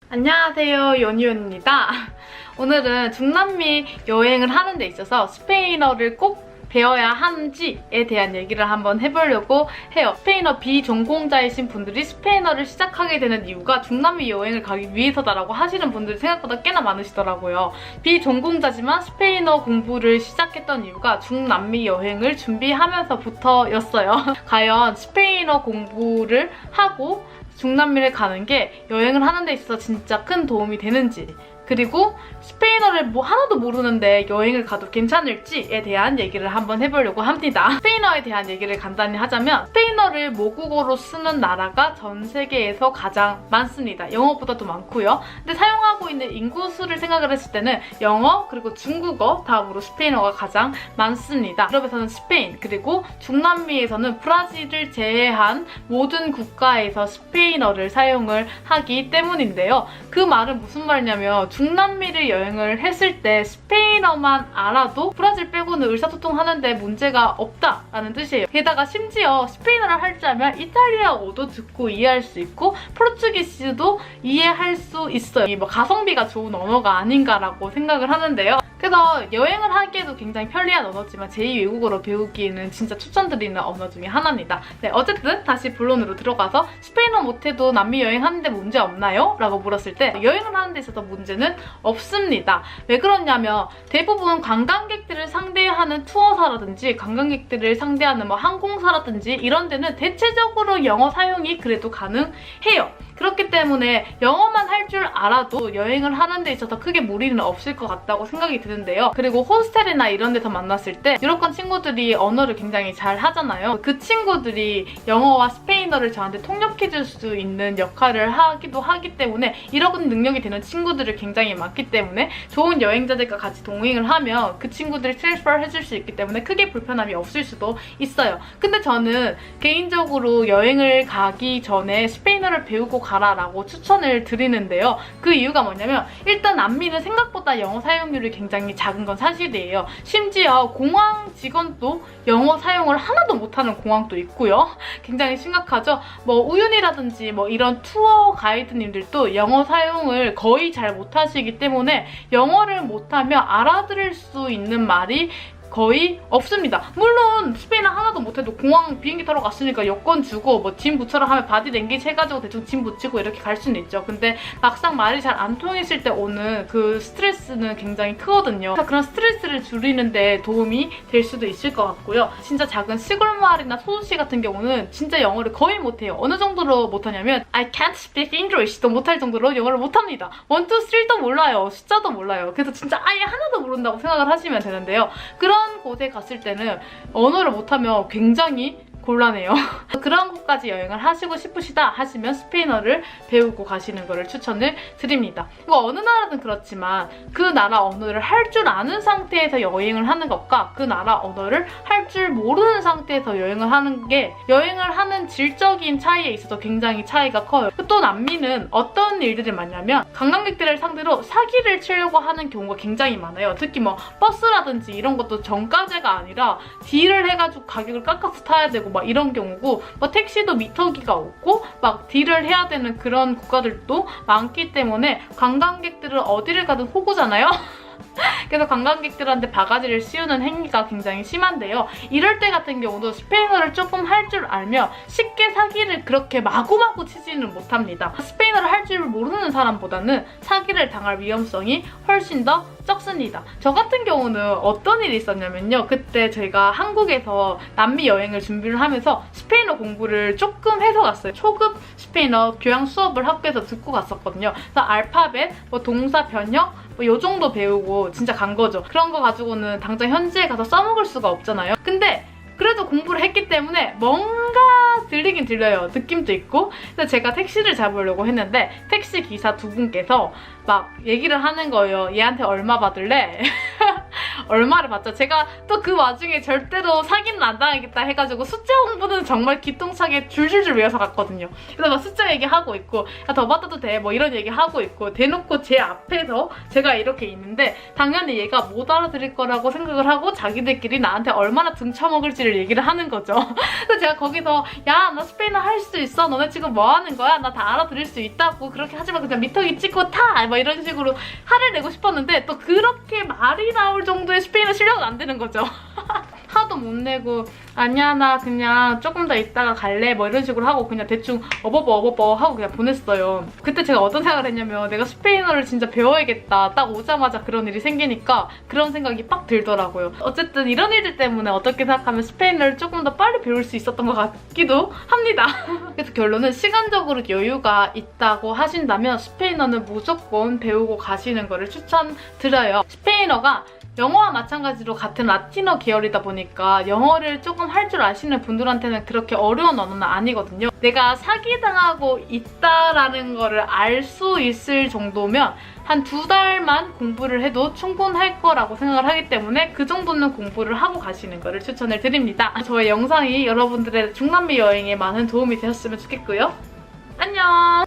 안녕하세요, 연희연입니다. 오늘은 중남미 여행을 하는 데 있어서 스페인어를 꼭 배워야 하는지에 대한 얘기를 한번 해보려고 해요. 스페인어 비전공자이신 분들이 스페인어를 시작하게 되는 이유가 중남미 여행을 가기 위해서다라고 하시는 분들이 생각보다 꽤나 많으시더라고요. 비전공자지만 스페인어 공부를 시작했던 이유가 중남미 여행을 준비하면서부터였어요. 과연 스페인어 공부를 하고 중남미를 가는 게 여행을 하는 데 있어서 진짜 큰 도움이 되는지, 그리고 스페인어를 하나도 모르는데 여행을 가도 괜찮을지에 대한 얘기를 한번 해보려고 합니다. 스페인어에 대한 얘기를 간단히 하자면 스페인어를 모국어로 쓰는 나라가 전 세계에서 가장 많습니다. 영어보다도 많고요. 근데 사용하고 있는 인구수를 생각을 했을 때는 영어 그리고 중국어 다음으로 스페인어가 가장 많습니다. 유럽에서는 스페인, 그리고 중남미에서는 브라질을 제외한 모든 국가에서 스페인어를 사용을 하기 때문인데요. 그 말은 무슨 말이냐면 중남미를 여행을 했을 때 스페인어만 알아도 브라질 빼고는 의사소통하는데 문제가 없다라는 뜻이에요. 게다가 심지어 스페인어를 할 줄 알면 이탈리아어도 듣고 이해할 수 있고 포르투기스도 이해할 수 있어요. 이 가성비가 좋은 언어가 아닌가라고 생각을 하는데요. 그래서 여행을 하기에도 굉장히 편리한 언어지만 제2외국어로 배우기에는 진짜 추천드리는 언어 중에 하나입니다. 네, 어쨌든 다시 본론으로 들어가서 스페인어 못해도 남미 여행하는데 문제 없나요? 라고 물었을 때 여행을 하는 데 있어서 문제는 없습니다. 왜 그러냐면 대부분 관광객들을 상대하는 투어사라든지 관광객들을 상대하는 항공사라든지 이런 데는 대체적으로 영어 사용이 그래도 가능해요. 그렇기 때문에 영어만 할 줄 알아도 여행을 하는 데 있어서 크게 무리는 없을 것 같다고 생각이 드는데요. 그리고 호스텔이나 이런 데서 만났을 때 유럽권 친구들이 언어를 굉장히 잘 하잖아요. 그 친구들이 영어와 스페인어를 저한테 통역해줄 수 있는 역할을 하기도 하기 때문에 이런 능력이 되는 친구들이 굉장히 많기 때문에 좋은 여행자들과 같이 동행을 하면 그 친구들이 트랜스퍼를 해줄 수 있기 때문에 크게 불편함이 없을 수도 있어요. 근데 저는 개인적으로 여행을 가기 전에 스페인어를 배우고 가라라고 추천을 드리는데요. 그 이유가 뭐냐면 일단 남미는 생각보다 영어 사용률이 굉장히 작은 건 사실이에요. 심지어 공항 직원도 영어 사용을 하나도 못하는 공항도 있고요. 굉장히 심각하죠. 우윤이라든지 이런 투어 가이드님들도 영어 사용을 거의 잘 못하시기 때문에 영어를 못하면 알아들을 수 있는 말이 거의 없습니다. 물론 스페인어 하나도 못해도 공항 비행기 타러 갔으니까 여권 주고 짐 붙여라 하면 바디 랭귀지 해가지고 대충 짐 붙이고 이렇게 갈 수는 있죠. 근데 막상 말이 잘 안 통했을 때 오는 그 스트레스는 굉장히 크거든요. 그런 스트레스를 줄이는데 도움이 될 수도 있을 것 같고요. 진짜 작은 시골 마을이나 소도시 같은 경우는 진짜 영어를 거의 못해요. 어느 정도로 못하냐면 I can't speak English도 못할 정도로 영어를 못합니다. 1, 2, 3도 몰라요. 숫자도 몰라요. 그래서 진짜 아예 하나도 모른다고 생각을 하시면 되는데요. 그런 곳에 갔을 때는 언어를 못하면 굉장히 곤란해요. 그런 곳까지 여행을 하시고 싶으시다 하시면 스페인어를 배우고 가시는 거를 추천을 드립니다. 이거 어느 나라든 그렇지만 그 나라 언어를 할 줄 아는 상태에서 여행을 하는 것과 그 나라 언어를 할 줄 모르는 상태에서 여행을 하는 게 여행을 하는 질적인 차이에 있어서 굉장히 차이가 커요. 또 남미는 어떤 일들이 많냐면 관광객들을 상대로 사기를 치려고 하는 경우가 굉장히 많아요. 특히 버스라든지 이런 것도 정가제가 아니라 딜을 해가지고 가격을 깎아서 타야 되고 이런 경우고 택시도 미터기가 없고 딜을 해야 되는 그런 국가들도 많기 때문에 관광객들은 어디를 가든 호구잖아요. 그래서 관광객들한테 바가지를 씌우는 행위가 굉장히 심한데요. 이럴 때 같은 경우도 스페인어를 조금 할 줄 알면 쉽게 사기를 그렇게 마구마구 치지는 못합니다. 스페인어를 할 줄 모르는 사람보다는 사기를 당할 위험성이 훨씬 더 적습니다. 저 같은 경우는 어떤 일이 있었냐면요. 그때 저희가 한국에서 남미 여행을 준비를 하면서 스페인어 공부를 조금 해서 갔어요. 초급 스페인어 교양 수업을 학교에서 듣고 갔었거든요. 그래서 알파벳, 동사 변형 요 정도 배우고 진짜 간 거죠. 그런 거 가지고는 당장 현지에 가서 써먹을 수가 없잖아요. 근데 그래도 공부를 했기 때문에 뭔가 들리긴 들려요. 느낌도 있고. 그래서 제가 택시를 잡으려고 했는데 택시 기사 두 분께서 얘기를 하는 거예요. 얘한테 얼마 받을래? 얼마를 받죠? 제가 또 그 와중에 절대로 사기는 안 당하겠다 해가지고 숫자 공부는 정말 기똥차게 줄줄줄 외워서 갔거든요. 그래서 막 숫자 얘기하고 있고 야, 더 받아도 돼 뭐 이런 얘기하고 있고 대놓고 제 앞에서 제가 이렇게 있는데 당연히 얘가 못 알아들을 거라고 생각을 하고 자기들끼리 나한테 얼마나 등쳐먹을지를 얘기를 하는 거죠. 그래서 제가 거기서 야 나 스페인어 할 수 있어 너네 지금 뭐 하는 거야? 나 다 알아들을 수 있다고 그렇게 하지만 그냥 미터기 찍고 타! 뭐 이런 식으로 화를 내고 싶었는데 또 그렇게 말이 나올 정도의 스페인어 실력은 안 되는 거죠. 하도 못 내고 아니야 나 그냥 조금 더 있다가 갈래 뭐 이런 식으로 하고 그냥 대충 어버버 하고 그냥 보냈어요. 그때 제가 어떤 생각을 했냐면 내가 스페인어를 진짜 배워야겠다 딱 오자마자 그런 일이 생기니까 그런 생각이 빡 들더라고요. 어쨌든 이런 일들 때문에 어떻게 생각하면 스페인어를 조금 더 빨리 배울 수 있었던 것 같기도 합니다. 그래서 결론은 시간적으로 여유가 있다고 하신다면 스페인어는 무조건 배우고 가시는 거를 추천드려요. 스페인어가 영어와 마찬가지로 같은 라틴어 계열이다 보니까 영어를 조금 할 줄 아시는 분들한테는 그렇게 어려운 언어는 아니거든요. 내가 사기당하고 있다라는 거를 알 수 있을 정도면 한 2달만 공부를 해도 충분할 거라고 생각을 하기 때문에 그 정도는 공부를 하고 가시는 거를 추천을 드립니다. 저의 영상이 여러분들의 중남미 여행에 많은 도움이 되셨으면 좋겠고요. 안녕!